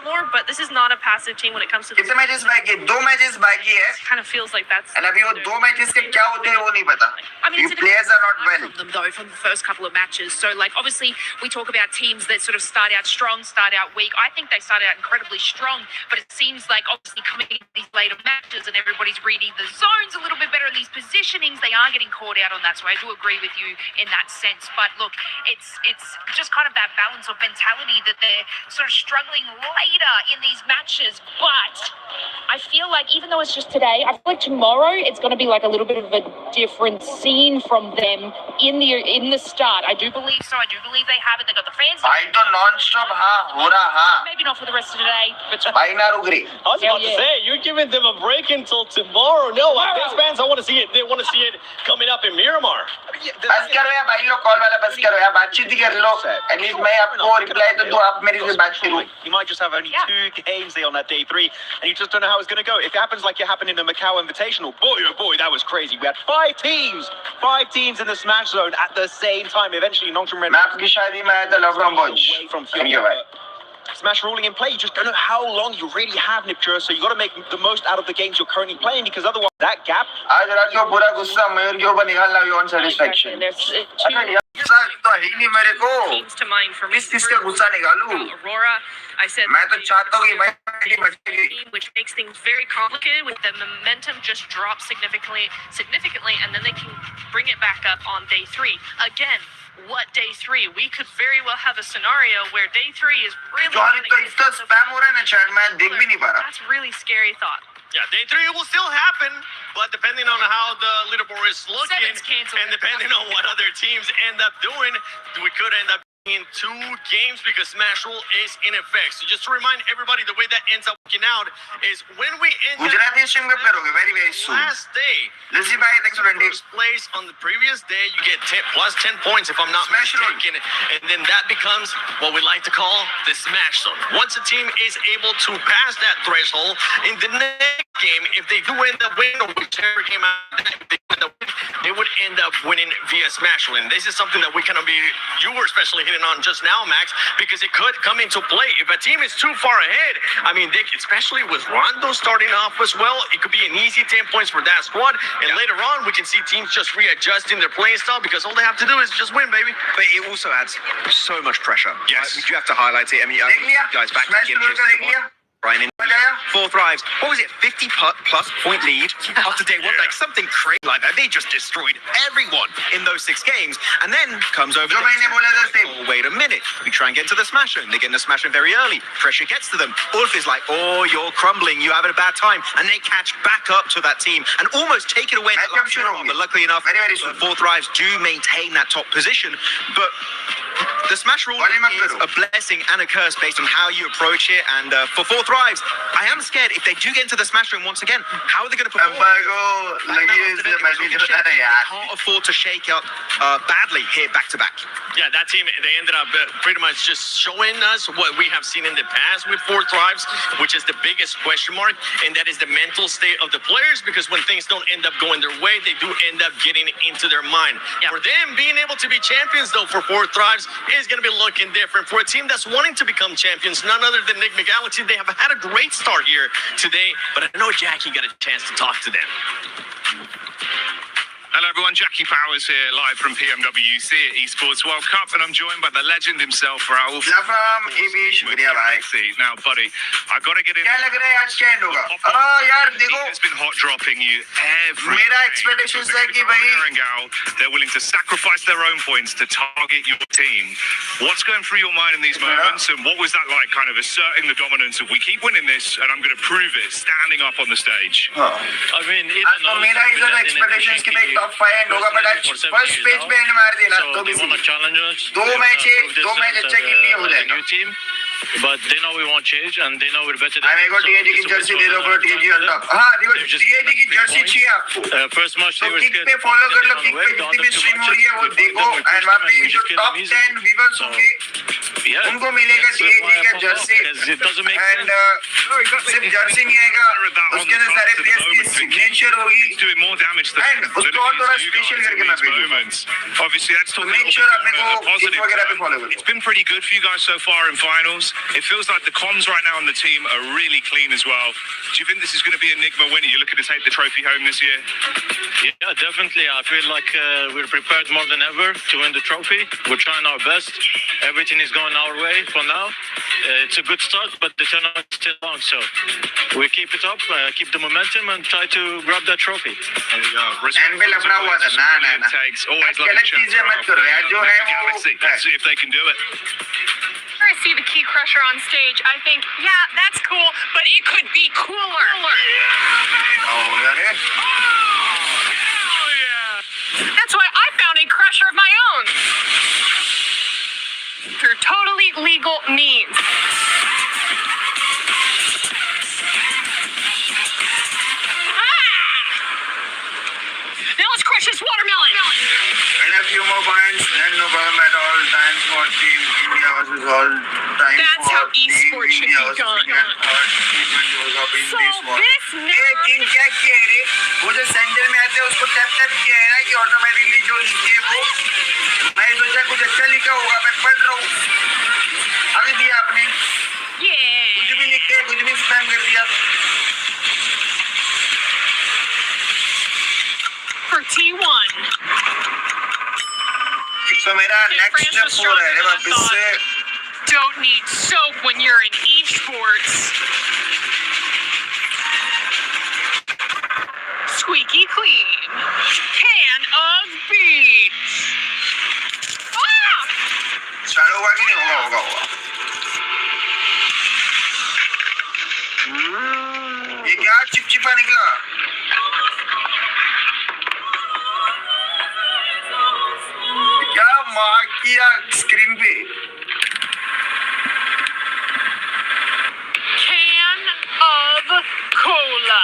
more, but this is not a passive team when it comes to कितने matches बाकी है? 2 matches बाकी है. It kind of feels like that's. And अभी वो 2 मैचेस के क्या होते हैं वो नहीं पता. I mean, Few players are not well. From them though, from the first couple of matches. So like obviously we talk about teams that sort of start out strong, start out weak. I think they started out incredibly strong, but it seems like obviously coming into these later matches and everybody's reading the zones a little bit better in these positionings, they are getting caught out on that. So I do agree with you in that sense. But look, it's just kind of that balance of mentality that they're sort of struggling later in these matches. But I feel like even though it's just today, I feel like tomorrow it's going to be like a little bit of a different scene from them in the start. I do believe so. I do believe they have it. They got the fans. भाई तो non-stop हाँ हो रहा हाँ. Maybe not for the rest of today, but भाई ना रुक रही. I was about to say, you're giving them a break until tomorrow. No, Knicks fans, I want to see it. They want to see it coming up in Miramar. बस करो यार भाई लोग call वाला बस करो यार बातचीत ही कर लो. At least मैं आपको reply तो दो आप मेरे से बात करो. You might just have only 2 games there on that day 3, and you just don't know how it's going to go. If it happens like it happened in the Macau Invitational, boy, oh boy, that was crazy. We had 5 teams in the Smash Zone at the same time. Eventually, Nongshim Red. मैं आपकी शादी में आया था लवरम बॉन्च. Thank you भाई. Smash ruling in play, you just don't know how long you really have, Nipchur, so you got to make the most out of the games you're currently playing, because otherwise that gap. आज रात को पूरा गुस्सा मयूर के ऊपर निकालना भी on satisfaction. अगर गुस्सा तो है ही नहीं मेरे को. किस चीज का गुस्सा निकालूं? Aurora, I said. मैं तो चाहता हूँ कि भाई टीम बचेगी. Which makes things very complicated with the momentum just drops significantly, and then they can bring it back up on day 3 again. What day 3? We could very well have a scenario where day 3 is really. तो इतना spam हो रहा है ना chat में देख भी नहीं पा रहा. That's really scary thought. Yeah, day 3 will still happen, but depending on how the leaderboard is looking, and depending on what other teams end up doing, we could end up in 2 games because Smash Rule is in effect. So just to remind everybody, the way that ends up working out is when we end Gujarati stream कब करोगे? Very soon. last day. Lizzy bhai, thanks for 20. First place on the previous day, you get 10 plus 10 points if I'm not mistaken, and then that becomes what we like to call the Smash Zone. Once a team is able to pass that threshold, in the next game, if they do end up winning or whichever game out, they would end up winning via Smash Rule. And this is something that we kind of you were especially hitting on just now, Max, because it could come into play. If a team is too far ahead, I mean, especially with Rondo starting off as well, it could be an easy 10 points for that squad. And later on, we can see teams just readjusting their playing style because all they have to do is just win, baby. But it also adds so much pressure. Yes. Right? You have to highlight it. I mean, guys, back to the Brian in 4 thrives. What was it? 50 plus point lead after day 1. Like something crazy like that. They just destroyed everyone in those 6 games. And then comes over. Oh, wait a minute. We try and get into the Smash Zone. They get in the Smash Zone very early. Pressure gets to them. Ulf is like, oh, you're crumbling. You're having a bad time. And they catch back up to that team and almost take it away. But luckily enough, 4 thrives do maintain that top position. But the Smash Rule is a blessing and a curse based on how you approach it. And for 4 thrives, I am scared if they do get into the Smash Room once again, how are they going to perform? They can't afford to shake up badly here back to back. Yeah, that team, they ended up pretty much just showing us what we have seen in the past with 4 thrives, which is the biggest question mark, and that is the mental state of the players, because when things don't end up going their way, they do end up getting into their mind. Yeah. For them, being able to be champions, though, for 4 thrives is going to be looking different. For a team that's wanting to become champions, none other than Nick McGalaxy, they have had a great start here today, but I know Jackie got a chance to talk to them. Hello everyone, Jackie Powers here, live from Pmwc at Esports World Cup, and I'm joined by the legend himself, Raoul. Now, buddy, I got to get in. He's been hot dropping you every They're willing to sacrifice their own points to target your team. What's going through your mind in these moments, and what was that like, kind of asserting the dominance of we keep winning this, and I'm going to prove it, standing up on the stage? I mean, top 5 and होगा, but आज first page पे and मार देना तो भी 2 match अच्छा खेल लिए हो जाएगा. But they know we won't change, and they know we're better than them. I got TAG की जर्सी दे दो, ब्रो. TAG अल्लाह. हां देखो, TAG की जर्सी चाहिए आपको. First match they were kick पे फॉलो कर लो, किक पे जितनी भी स्ट्रीम हो रही है वो देखो, एंड वहां पे जो टॉप 10 व्यूअर्स होंगे उनको मिलेगा TAG का जर्सी. एंड सिर्फ जर्सी नहीं आएगा, उसके अंदर सारे प्लेयर्स की सिग्नेचर होगी, एंड उसको और थोड़ा स्पेशल करके मैं भेजूंगा. Obviously that's make sure आप मेरे को किक वगैरह पे फॉलो करो. It's been pretty good for you guys so far in finals. feels like the comms right now on the team are really clean as well. Do you think this is going to be Enigma winner? You're looking to take the trophy home this year? Yeah, definitely. I feel like we're prepared more than ever to win the trophy. We're trying our best. Everything is going our way for now. It's a good start, but the tournament is still long, so we keep it up, keep the momentum, and try to grab that trophy. There you go. And पे लफड़ा हुआ था ना ना ना takes. Always love गलत a चीजें मत करो यार जो है वो Galaxy. Let's see if they can do it. I see the Key Crusher on stage. I think, yeah, that's cool, but it could be cooler. Oh यार That's why I found a crusher of my own. Through totally legal means. Now let's crush this watermelon. and a few more points and no problem at all times for team India versus all time That's for how team esports should India be versus done. England third T20 World Cup in So this one this ये team क्या किया है रे वो जो centre में आते हैं उसको टैप टैप किया है ना कि ऑटोमेटिकली जो लिखे वो मैं सोचा कुछ अच्छा लिखा होगा मैं पढ़ रहा हूँ अभी दिया आपने Yeah. कुछ भी लिख के कुछ भी स्पैम कर दिया For T1. तो मेरा नेक्स्ट स्टेप हो रहा है वापस से Don't need soap when you're in esports. Squeaky clean. Can of beans. Ah! Start होगा कि नहीं होगा होगा होगा ये क्या चिपचिपा निकला क्या मार किया स्क्रीन पे Can of cola.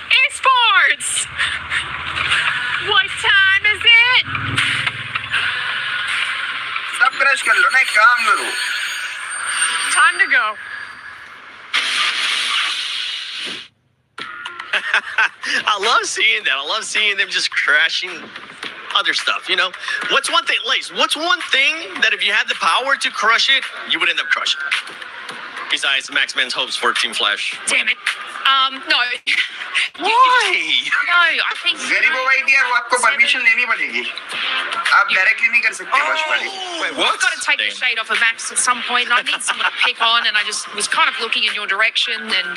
Esports! What time is it? सब क्रश कर लो ना एक काम करो Time to go. I love seeing that. I love seeing them just crashing other stuff, you know? What's one thing, Lace, what's one thing that if you had the power to crush it, you would end up crushing? Besides Max Man's hopes for Team Flash. Damn it. No. Why? No, I think. गरीबों भाई यार वो आपको permission लेनी पड़ेगी आप directly नहीं कर सकते बस वाली Wait, I've got to take the shade off of Max at some point, and I need someone to pick on, and I just was kind of looking in your direction, and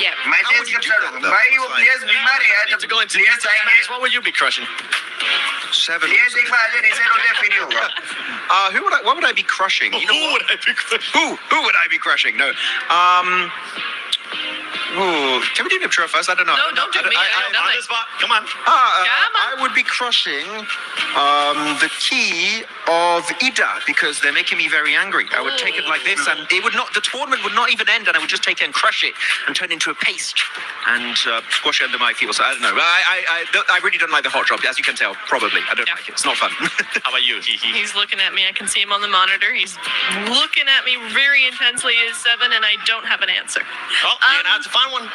yeah. मैं How change would you कर do सकता that, हूँ though? भाई वो It's like- players बीमार है यार Need जब to go into players this आएंगे match. What would you be crushing? 7. Players एक बार आगे रिसेट होते हैं फिर ही होगा What would I be crushing? You know Who what? would I be crushing? Who would I be crushing? No. Can we do Niptra first? I don't know. No, don't do me. I don't know. On the spot. Come on. Come on. I would be crushing the key of Ida because they're making me very angry. I would take it like this, and it would not. The tournament would not even end, and I would just take it and crush it and turn it into a paste and squash it under my feet. So I don't know. I really don't like the hot drop, as you can tell. Probably, I don't like it. It's not fun. How about you? He's looking at me. I can see him on the monitor. He's looking at me very intensely. He is 7, and I don't have an answer. Well, you're gonna have to find one.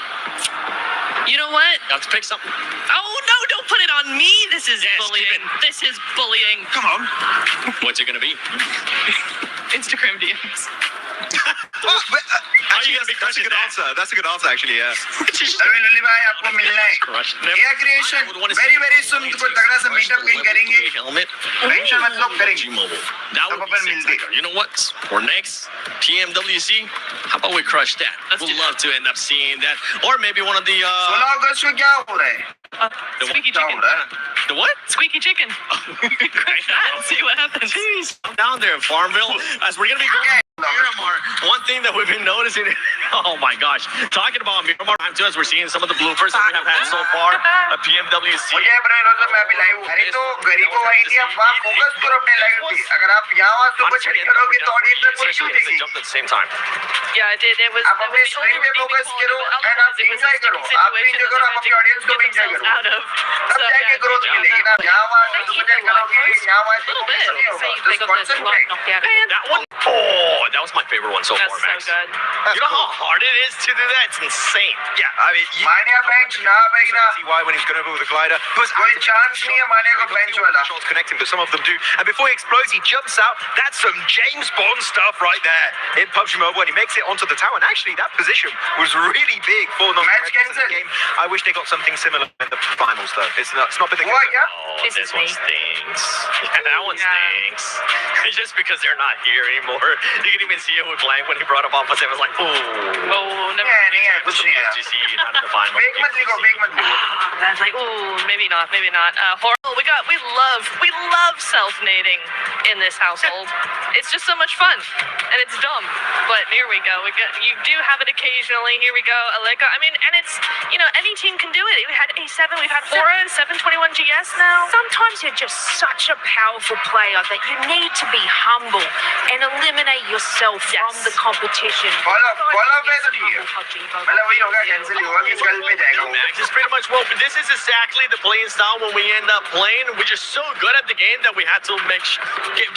You know what? You have to pick something. Oh, no, don't put it on me. This is Yes, keep bullying. it. This is bullying. Come on. What's it gonna be? Instagram DMs. Actually, you gonna be that's a crushing good that? answer. That's a good answer, actually. Yeah. अभी लली भाई आपको मिलना है Crush. Air creation very very soon कोई तगड़ा सा meetup कहीं करेंगे Helmet. टेंशन मत लो करेंगे G-Mobile. That would अब be अपन sick. मिलते You know what? For next Pmwc, how about we crush that? Let's We'd do love to end up seeing that, or maybe one of the 16 अगस्त को क्या हो रहा है Squeaky क्या हो chicken. रहा है the what? Squeaky chicken. Crush that. See what happens. Jeez, I'm down there in Farmville as we're gonna be going. Miramar. One thing that we've been noticing, oh my gosh, talking about Miramar too, as we're seeing some of the bloopers that we have had so far at PMWC. मुझे brain हो तो मैं अभी live अरे तो गरीबों भाई थी आप वहाँ फोकस करो अपने लाइव पे अगर आप यहाँ वहाँ सुपर चढ़ी करोगे तो ऑडियंस तक कुछ Especially as they देगी jumped at the same time. Yeah, it did. It was. आप अपने स्क्रीन पे फोकस करो एंड आप एंजॉय करो आप भी एंजॉय करो आप अपनी ऑडियंस को भी एंजॉय करो Out of. तब जाके ग्रोथ मिलेगी ना यहाँ वहाँ सुपर चढ़ी करोगे यहाँ वहाँ little bit. नहीं होगा Say तो they got this concentrate light knocked out. That one, oh, that was my favorite one so far. power, so Max. good. You know how hard it is to do that? It's insane. Yeah, I mean, you Manya bench ना बेगना see why when he's going over with the glider. But कोई chance नहीं है मान्या को bench वाला shots connecting, but some of them do. And before he explodes, he jumps out. That's some James Bond stuff right there in PUBG Mobile, and he makes it onto the tower. And actually, that position was really big for Match cancel. the game. I wish they got something similar in the finals, though. It's not been the हुआ case. क्या Oh, This this is one me. stinks. Yeah, that one Yeah. stinks. Just because they're not here anymore. You can even see it with Blank when he brought up opposite. It was like, ooh. Oh, never. नहीं है नहीं है कुछ नहीं है FGC, not in the final. fake मत लिखो fake मत लिखो That's like, ooh, maybe not, maybe not. Horrible. We love self-nading in this household. It's just so much fun, and it's dumb. But here we go. You do have it occasionally. Here we go, Aleka. I mean, and it's any team can do it. We had A7, we've had Aura, 721 GS now. Sometimes you're just such a powerful player that you need to be humble and eliminate yourself from the competition. follow पे तो ठीक है मतलब वही होगा cancel ही होगा कि कल पे जाएगा वो Max is pretty much, well, this is exactly the playing style when we end up playing. We're just so good at the game that we had to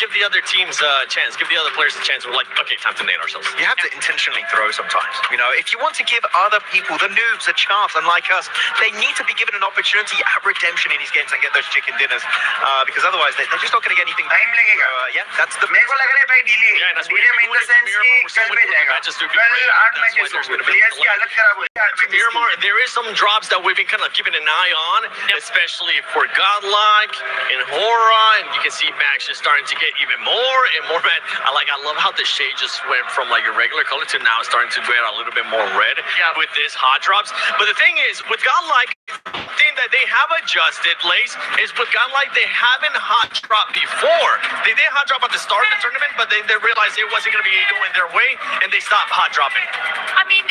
give the other teams a chance, give the other players a chance. We're like, okay, time to nade ourselves. You have to intentionally throw sometimes. If you want to give other people, the noobs, a chance, unlike us, they need to be given an opportunity at redemption in these games and get those chicken dinners. Because otherwise, they're just not going to get anything. time लगेगा Yeah, that's the. मेरे को लग रहा है भाई delay Yeah, that's delay in the sense कि कल पे जाएगा कल 8 मैचेस होंगे players की हालत खराब हो जाएगी 8 matches Miramar, there is some drops that we've been kind of keeping an eye on, especially for Godlike and Hora, and you can see Max just starting to get even more and more red. I love how the shade just went from like a regular color to now starting to get a little bit more red with this hot drops. But the thing is, with Godlike, the thing that they have adjusted, Lace, is with Godlike, they haven't hot dropped before. They did hot drop at the start of the tournament, but they realized it wasn't going to be going their way, and they stopped hot dropping. I mean,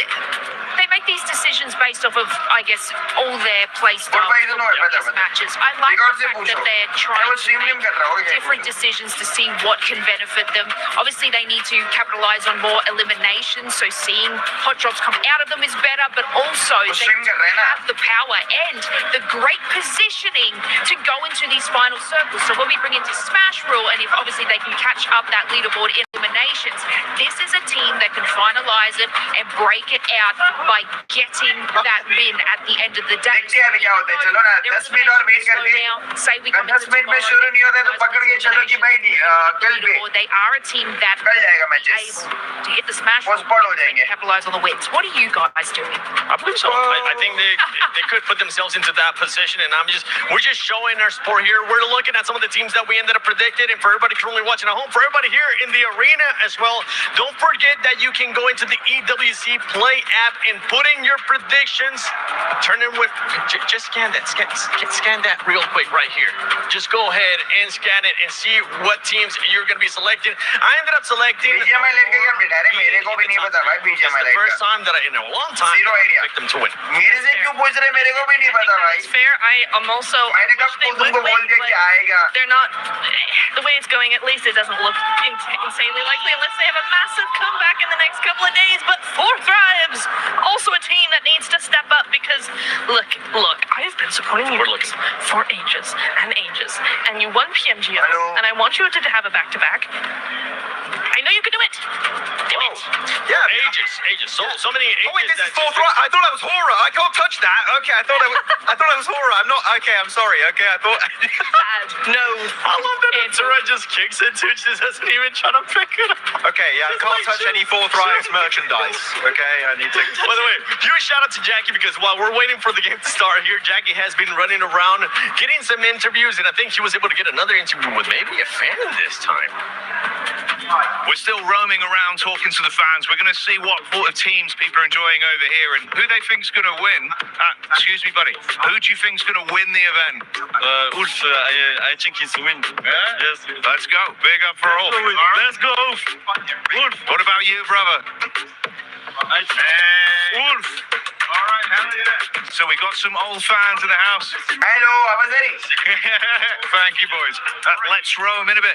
they make these decisions based off of, I guess, all their play styles भाई इधर no है of पता matches. I like Record the से fact पूछो that they're मैं trying वो to stream make कर रहा हूँ different decisions to see what can benefit them. Obviously, they need to capitalize on more eliminations, so seeing hot drops come out of them is better, but also वो they stream कर रहे हैं ना have the power and the great positioning to go into these final circles. So when we bring into Smash Rule, and if obviously they can catch up that leaderboard in eliminations, this is a team that can finalize it and break it out by getting that win at the end of the day. देखते हैं अभी क्या होता है चलो ना 10 minute और wait करके Say we come 10 मिनट में शुरू नहीं होता तो पकड़ के चलो कि भाई कल पे they are a team that कल जाएगा able matches to hit the Smash Postpone हो जाएंगे capitalize on the wins. What are you guys doing? I believe so. I think they could put themselves into that position, and we're just showing our support here. We're looking at some of the teams that we ended up predicted, and for everybody currently watching at home, for everybody here in the arena as well, don't forget that you can go into the EWC Play app and put in your predictions. Turn in with just scan that, scan that real quick right here. Just go ahead and scan it and see what teams you're going to be selecting. I ended up selecting. BGMI लेके क्या बिठा रहे मेरे को भी नहीं पता भाई BGMI the first time that in a long time Zero idea. picked them to win. मेरे से क्यों पूछ रहे मेरे को भी नहीं पता भाई It's fair. I am also. मैंने कब they would तुमको बोल win, दिया but कि आएगा they're not. The way it's going, at least it doesn't look insanely likely unless they have a massive comeback in the next couple of days. But Four Thrives, also a team that needs to step up because look, I have been supporting you for ages and ages, and you won PMGO, Hello. and I want you to have a back-to-back. I know you can do it. Do it. Yeah, Ages. So many ages. Oh wait, this is that fourth right. I thought that was Hora. I can't touch that. Okay, I thought that was Hora. I'm not. Okay, I'm sorry. Okay, I thought. No. I love that Tura just kicks it too. She doesn't even try to pick it up. Okay, yeah, I can't touch any Fourth Rise merchandise. Okay, I need to. By the way, huge shout out to Jackie because while we're waiting for the game to start here, Jackie has been running around getting some interviews, and I think she was able to get another interview with maybe a fan this time. We're still roaming around talking to the fans. We're going to see what teams people are enjoying over here and who they think's going to win. Excuse me, buddy. Who do you think's going to win the event? Ulf, I think he's win. Yeah? Yes. Let's go. Big up for all. Let's go, Ulf. Ulf. What about you, brother? Ulf. All right, hell yeah. So we got some old fans in the house. Hello, Abazari. Thank you, boys. Let's roam in a bit.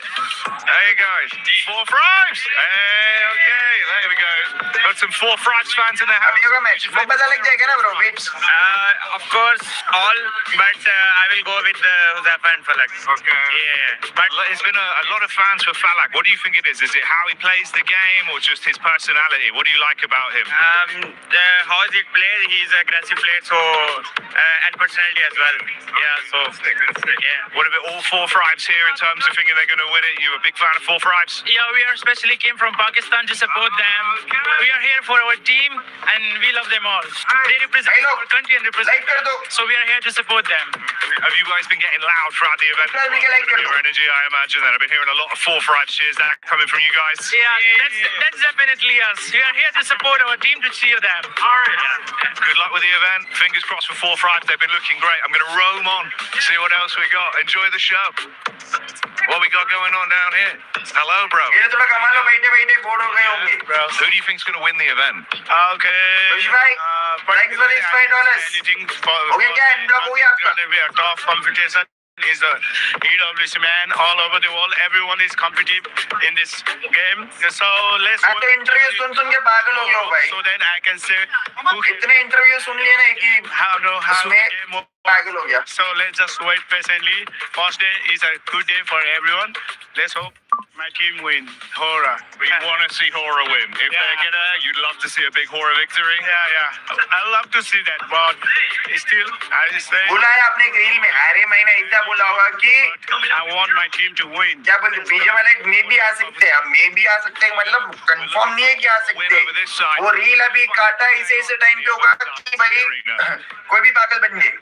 Hey, guys. Four Thrives. Hey, okay. There we go. Got some Four Thrives fans in the house. अभी होगा match वो पता लग जाएगा ना bro weights of course, all, but I will go with Huzafa and Falak. Okay. Yeah, but It's been a lot of fans for Falak. What do you think it is? Is it how he plays the game or just his personality? What do you like about him? how is it played? He's an aggressive player, so and personality as well. Yeah, so yeah. What about all four fives here in terms of thinking they're going to win it? You a big fan of four fives? Yeah, we are especially came from Pakistan to support them. We are here for our team, and we love them all. They represent our country and represent. So we are here to support them. Have you guys been getting loud throughout the event? Your energy, I imagine that. I've been hearing a lot of 4-5 cheers that coming from you guys. Yeah, that's definitely us. We are here to support our team to cheer them. All right. Good luck with the event. Fingers crossed for 4-5. They've been looking great. I'm going to roam on, see what else we got. Enjoy the show. What we got going on down here? Hello, bro. Who do you think's going to win the event? Okay. Thanks for these $5. Anything for Okay, क्या unblock हो गया आपका? we are tough competition is a EWC man all over the world. Everyone is competitive in this game. So let's मैं तो interview सुन के पागल हो गया हूँ भाई. so then I can say who can इतने इंटरव्यू सुन लिए ना कि how उसमें the game will- पागल हो गया. So let's just wait patiently. First day is a good day for everyone. Let's hope my team win. Hora. We want to see Hora win. If they get there, you'd love to see a big Hora victory. Yeah. I love to see that, but still, I say बोला है आपने एक reel में हरे महीना इतना बोला होगा कि I want my team to win. क्या बोलते बीजे वाले मे भी आ सकते हैं. मे भी आ सकते हैं मतलब कंफर्म नहीं है कि आ सकते हैं. वो रील अभी काटा इसे टाइम पे होगा कि भाई कोई भी पागल बन गए.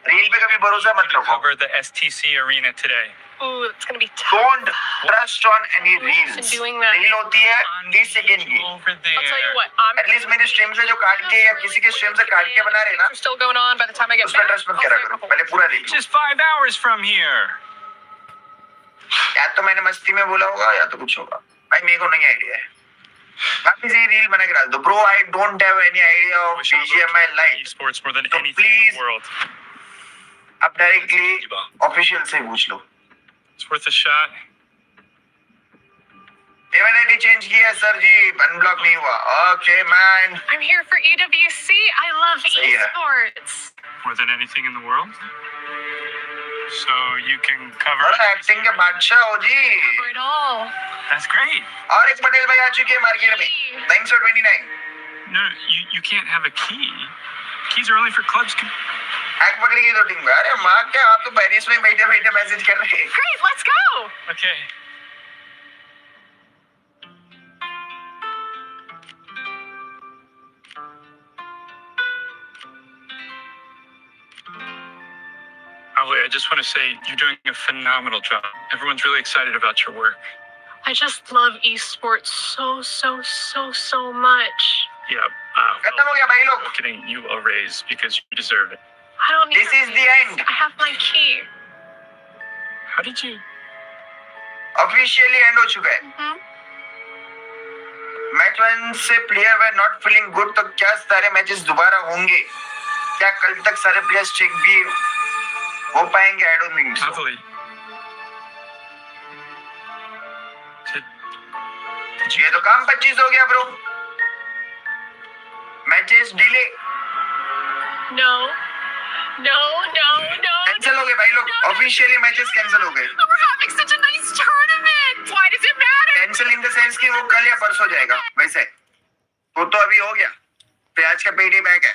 रील पे कभी भरोसा मत रखो. Cover the STC arena today. Ooh, it's gonna be tough. Don't trust on any reels. Doing that. Reel होती है 30 सेकंड की. Over I'll tell you there. what. I'm at least मेरे स्ट्रीम से जो काट के या किसी के स्ट्रीम से काट के बना रहे ना are still going on. By the time I get उस पर back, ट्रस्ट मत I'll करा say a करो. couple. पहले पूरा देखो. Just 5 hours from here. या तो मैंने मस्ती में बोला होगा या तो कुछ होगा. भाई मेरे को नहीं आइडिया है. वापस ये रील बना के डाल दो. Bro I don't have any idea of BGMI light. Esports more than So anything please- in the world. आप डायरेक्टली ऑफिशियल से पूछ लो. It's worth a shot. MNID change किया सर जी. अनब्लॉक नहीं हुआ. Okay man. I'm here for EWC. I love Yeah. esports. More than anything in the world. So you can cover. और acting के बादशाह हो जी. For it all. That's great. और एक पटेल भाई आ चुके हैं मार्केट में. Thanks for 29. No, you can't have a key. Keys are only for clubs. Hack पकड़ी गई तो टीम का. अरे माँ क्या आप तो पेरिस में बैठे बैठे मैसेज कर रहे हैं. Great, let's go. Okay. Ali, I just want to say you're doing a phenomenal job. Everyone's really excited about your work. I just love esports so much. Yeah. खत्म हो गया भाई लोग. Getting you a raise because you deserve it. I don't need. This is the end. I have my key. How did you? Officially and हो चुका है. Match 1 से player were not feeling good. तो क्या सारे मैचेस दोबारा होंगे? क्या कल तक सारे प्लेयर्स चेक भी हो पाएंगे? I don't think so. Happily. ये तो काम 25 हो गया bro. Matches delay No. Cancel हो गए भाई लोग. ऑफिशियली मैचेस कैंसिल हो गए. We're having such a nice tournament. Why does it matter? Cancel in the sense कि वो कल या परसों जाएगा. वैसे वो तो अभी हो गया. फिर आज का पेडी बैक है.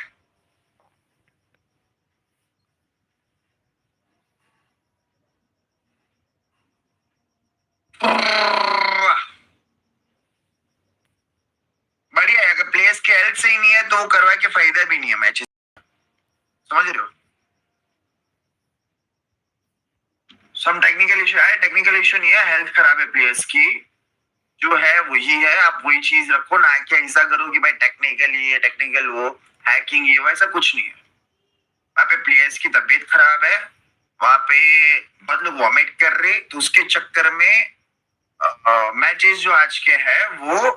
बढ़िया है. अगर प्लेयर्स के हेल्थ सही नहीं है तो वो करवा के फायदा भी नहीं है मैचेस. समझ रहे हो? सम टेक्निकल इशू है. टेक्निकल इशू नहीं है. हेल्थ खराब है प्लेयर्स की. जो है वही है. आप वही चीज रखो ना कि ऐसा करो कि भाई टेक्निकल ये टेक्निकल वो हैकिंग ये वैसा कुछ नहीं है. वहाँ पे प्लेयर्स की तबीयत खराब है. वहाँ पे बहुत लोग वॉमिट कर रहे. तो उसके चक्कर में मैचेस जो आज के हैं वो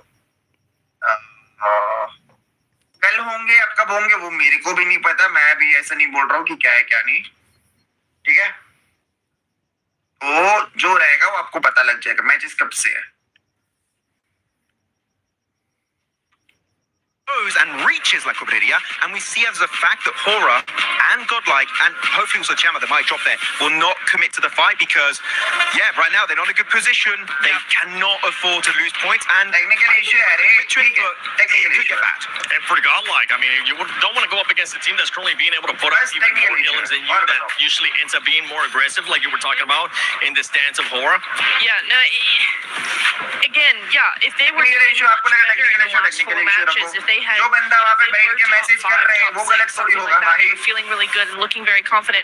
कल होंगे या कब होंगे वो मेरे को भी नहीं पता. मैं भी ऐसा नहीं बोल रहा हूँ कि क्या है क्या नहीं. ठीक है. वो जो रहेगा वो आपको पता लग जाएगा मैचेस कब से है. goes and reaches La Cubrilla, and we see as a fact that Hora and Godlike, and hopefully also Chama, that might drop there, will not commit to the fight because, yeah, right now they're not in a good position. They cannot afford to lose points, and technical issue है रे technical issue है And for Godlike, I mean, you don't want to go up against a team that's currently being able to put up even more killings than you, that usually ends up being more aggressive, like you were talking about in the stance of Hora. Yeah, no. Again, yeah, if they were technical issue आपको लगा better in technical the issue last four technical issue matches, if they had जो बंदा वहाँ पे if they बैठ के were message top कर रहे हैं five, वो top गलत six, थोड़ी something होगा like that, भाई you're feeling really good and looking very confident,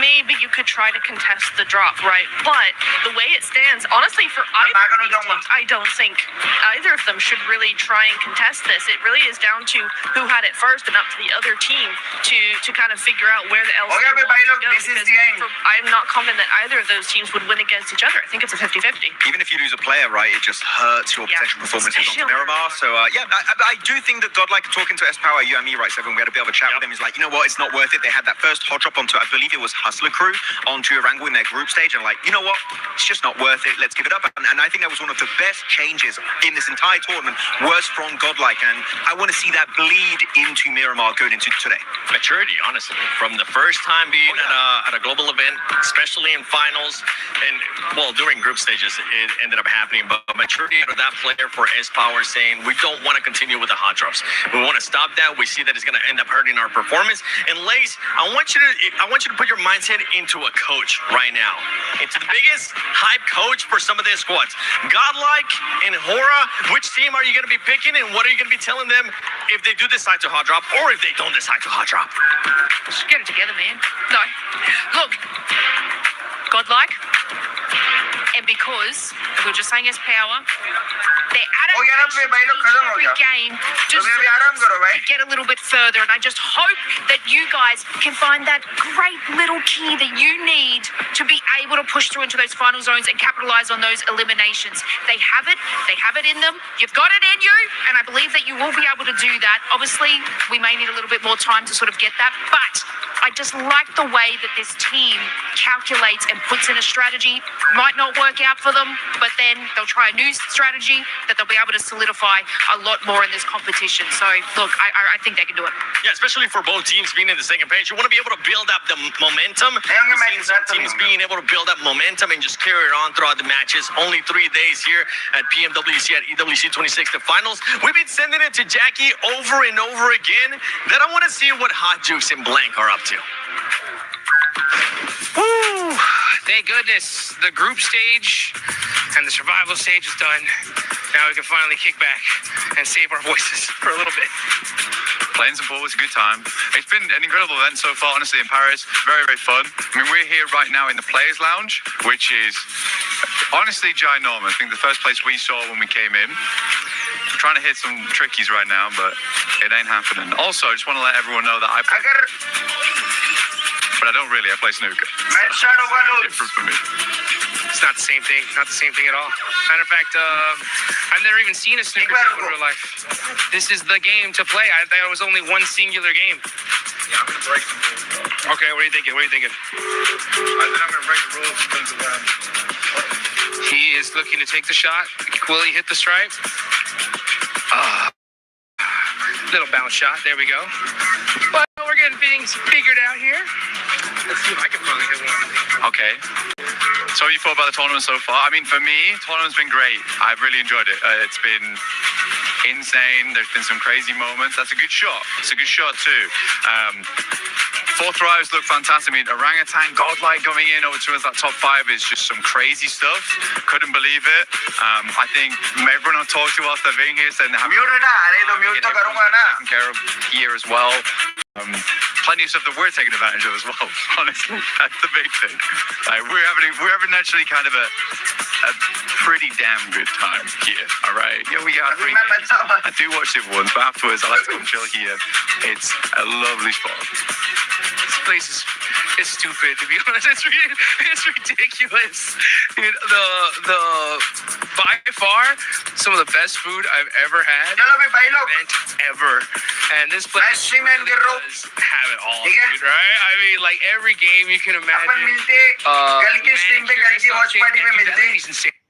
maybe you could try to contest the drop, right? But the way it stands, honestly, for either of these teams, I don't think either of them should really try and contest this. It really is down to who had it first and up to the other team to kind of figure out where the LC Okay, wants bhai, to look, go. this is Because the end. I'm not confident that either of those teams would win against each other. I think it's a 50-50. even if you lose a player, right, it just hurts your Yeah, potential performances especially on on Miramar. So, yeah, I do think that Godlike, talking to S-Power, you and me, right, Seven, we had a bit of a chat with him. He's like, you know what, it's not worth it. They had that first hot drop onto, I believe it was Hustler Crew, onto Erangel in their group stage, and like, you know what, it's just not worth it. Let's give it up. And I think that was one of the best changes in this entire tournament, was from Godlike, and I want to see that bleed into Miramar going into today. Maturity, honestly, from the first time being at a global event, especially in finals, and well, during group stages, it ended up happening. But maturity out of that player for S-Power saying we don't want to continue with the hot drops. We want to stop that. We see that it's going to end up hurting our performance. And Lace, I want you to put your mindset into a coach right now, into the biggest hype coach for some of their squads. Godlike and Hora, which team are you going to be picking, and what are you going to be telling them if they do decide to hot drop or if they don't decide to hot drop? Just get it together, man. No. Look, Godlike, and because we were just saying as power, their हो गया ना पे भाई लोग खत्म हो every गया game तो just अभी आराम करो भाई to get a little bit further, and I just hope that you guys can find that great little key that you need to be able to push through into those final zones and capitalize on those eliminations. They have it in them. You've got it in you, and I believe that you will be able to do that. Obviously, we may need a little bit more time to sort of get that, but I just like the way that this team calculates and puts in a strategy. Might not work out for them, but then they'll try a new strategy that they'll be able to solidify a lot more in this competition. So, look, I think they can do it. Yeah, especially for both teams being in the second page. You want to be able to build up the momentum. होंगे We've match seen some खत्म teams होंगे being able to build up momentum and just carry it on throughout the matches. Only 3 days here at Pmwc at EWC 26, the finals. We've been sending it to Jackie over and over again. Then I want to see what Hot Jukes and Blank are up to. Woo! Thank goodness the group stage and the survival stage is done. Now we can finally kick back and save our voices for a little bit. Playing some ball was a good time. It's been an incredible event so far, honestly, in Paris. Very, very fun. I mean, we're here right now in the Players' Lounge, which is honestly ginormous. I think the first place we saw when we came in. I'm trying to hit some trickies right now, but it ain't happening. Also, I just want to let everyone know that I play, अगर but I don't really. I play snooker. Match start होगा लोग Different for me. It's not the same thing. Not the same thing at all. Matter of fact, I've never even seen a snooker table in real life. This is the game to play. I thought it was only one singular game. Yeah, I'm gonna break the rules. Okay, what are you thinking? What are you thinking? I think I'm gonna break the rules in terms of He is looking to take the shot. Will he hit the stripe? Little bounce shot. There we go. But we're getting things figured out here. Let's see if I can finally hit one. Okay. So what you thought about the tournament so far? I mean, for me, the tournament's been great. I've really enjoyed it. It's been insane. There's been some crazy moments. That's a good shot. It's a good shot too. Fourth thrives look fantastic. I mean, Orangutan, Godlike coming in over towards that top 5 is just some crazy stuff. Couldn't believe it. I think everyone who talked to us, they're being here, saying they have mute है ना अरे तो mute तो करूंगा ना taken care of here as well. Plenty of stuff that we're taking advantage of as well. Honestly, that's the big thing. Like, we're having actually kind of a pretty damn good time here. All right. Yeah, we got. अभी मैं बचा हुआ I do watch it once, but afterwards I like to come chill here. It's a lovely spot. This place is stupid, to be honest. It's ridiculous. The by far some of the best food I've ever had. चलो भी भाई लोग Ever. And this match place stream and कर रहा हूँ does have it all, ठीक है? dude, right? I mean, like every game you can upon imagine. मिलते कल के स्ट्रीम पे कल की वॉच पार्टी में मिलते He's insane.